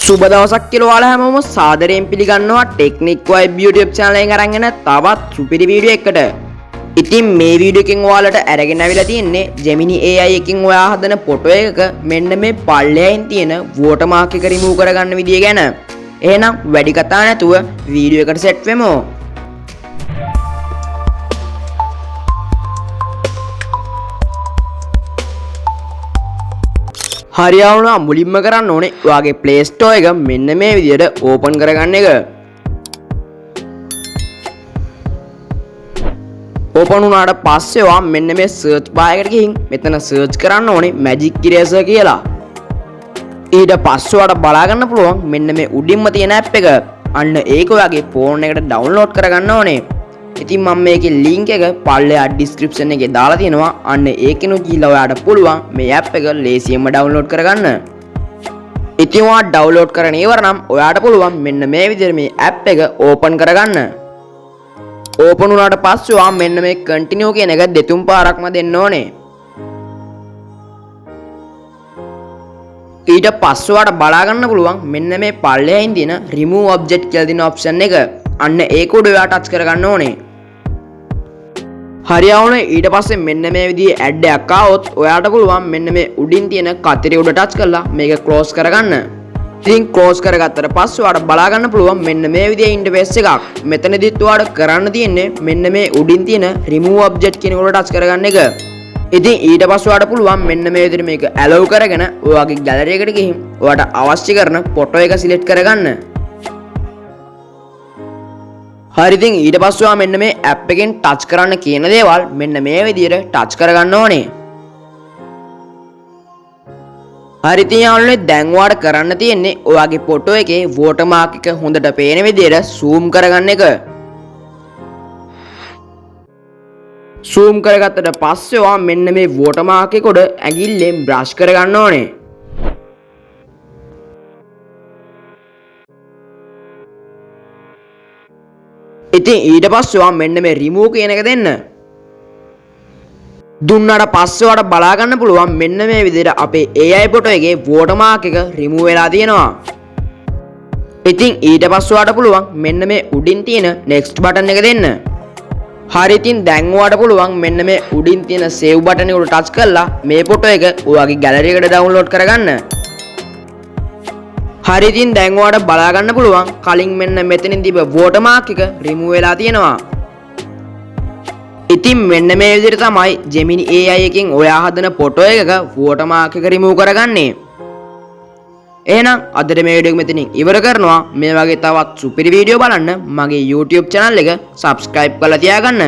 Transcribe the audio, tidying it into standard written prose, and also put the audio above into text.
සුබ දවසක් කියලා ඔයාලා හැමෝම සාදරයෙන් පිළිගන්නවා ටෙක්නික් වයිබ් YouTube channel එකෙන් අරගෙන තවත් සුපිරි වීඩියෝ එකකට. ඉතින් මේ වීඩියෝ එකෙන් ඔයාලට අරගෙන ආවිලා තියෙන්නේ Gemini AI එකෙන් ඔයා හදන ෆොටෝ එකක මෙන්න මේ පල්ලෙයින් තියෙන watermark එක remove කරගන්න විදිය ගැන. එහෙනම් වැඩි කතා නැතුව වීඩියෝ එකට සෙට් වෙමු. හරියවුණා මුලින්ම කරන්න ඕනේ ඔයාගේ Play Store එක මෙන්න මේ විදිහට ඕපන් කරගන්න එක. ඕපන් වුණාට පස්සේ ඔයා මෙන්න මේ search bar එකට ගිහින් මෙතන search කරන්න ඕනේ Magic Eraser කියලා. ඊට පස්සේ ඔයාලට බලා ගන්න පුළුවන් මෙන්න මේ උඩින්ම තියෙන app එක. අන්න ඒක ඔයාගේ phone එකට download කරගන්න ඕනේ. ඉතින් මම මේකේ link එක පල්ලෙහා description එකේ දාලා තියෙනවා. අන්න ඒකෙනුත් ගිහලා ඔයාලට පුළුවන් මේ app එක ලේසියෙන්ම download කරගන්න. ඉතින් ඔයා download කරගෙන ඉවර නම් ඔයාට පුළුවන් මෙන්න මේ විදිහට මේ app එක open කරගන්න. open වුණාට පස්සේ ඔයා මෙන්න මේ continue කියන එක දෙතුන් පාරක්ම දෙන්න ඕනේ. ඊට පස්සේ ඔයාට බලා ගන්න පුළුවන් මෙන්න මේ පල්ලෙහින් තියෙන remove object කියලා දෙන option එක. අන්න ඒක උඩ ඔයා touch කරගන්න ඕනේ. හරියවුනේ ඊට පස්සේ මෙන්න මේ විදිහේ ඇඩ් එකක් ආවොත් ඔයාට පුළුවන් මෙන්න මේ උඩින් තියෙන කතරේ උඩ ටච් කරලා මේක ක්ලෝස් කරගන්න. ඉතින් ක්ලෝස් කරගත්තට පස්සේ ඔයාට බලා ගන්න පුළුවන් මෙන්න මේ විදිහේ ඉන්ටර්ෆේස් එකක්. මෙතනදිත් ඔයාට කරන්න තියෙන්නේ මෙන්න මේ උඩින් තියෙන remove object කියන උඩ ටච් කරගන්න එක. ඉතින් ඊට පස්සේ ඔයාට පුළුවන් මෙන්න මේ විදිහට මේක allow කරගෙන ඔයාගේ gallery එකට ගිහින් ඔයාට අවශ්‍ය කරන ෆොටෝ එක select කරගන්න. හරි ඉතින් ඊට පස්සේ ඔයා මෙන්න මේ app එකෙන් touch කරන්න කියන දේවල් මෙන්න මේ විදිහට touch කරගන්න ඕනේ. හරි ඉතින් යාළුවනේ දැන් ඔයාලට කරන්න තියෙන්නේ ඔයාගේ ෆොටෝ එකේ watermark එක හොඳට පේන විදිහට zoom කරගන්න එක. zoom කරගත්තට පස්සේ ඔයා මෙන්න මේ watermark එක උඩ ඇඟිල්ලෙන් brush කරගන්න ඕනේ. ඉතින් ඊට පස්සේ ඔයා මෙන්න මේ remove කියන එක දෙන්න. දුන්නාට පස්සේ ඔයාට බලා ගන්න පුළුවන් මෙන්න මේ විදිහට අපේ AI ෆොටෝ එකේ watermark එක remove වෙලා තියෙනවා. ඉතින් ඊට පස්සේ ඔයාට පුළුවන් මෙන්න මේ උඩින් තියෙන next button එක දෙන්න. හරි ඉතින් දැන් ඔයාට පුළුවන් මෙන්න මේ උඩින් තියෙන save button එක උඩ touch කරලා මේ ෆොටෝ එක ඔයාගේ gallery එකට download කරගන්න. හරි ඉතින් දැන් ඔයාලට බලා ගන්න පුළුවන් කලින් මෙන්න මෙතනින් තිබ්බ watermark එක remove වෙලා තියෙනවා. ඉතින් මෙන්න මේ විදිහට තමයි Gemini AI එකෙන් ඔයා හදන ෆොටෝ එකක watermark එක remove කරගන්නේ. එහෙනම් අදට මේ වීඩියෝ එක මෙතනින් ඉවර කරනවා. මේ වගේ තවත් සුපිරි වීඩියෝ බලන්න මගේ YouTube channel එක subscribe කරලා තියාගන්න.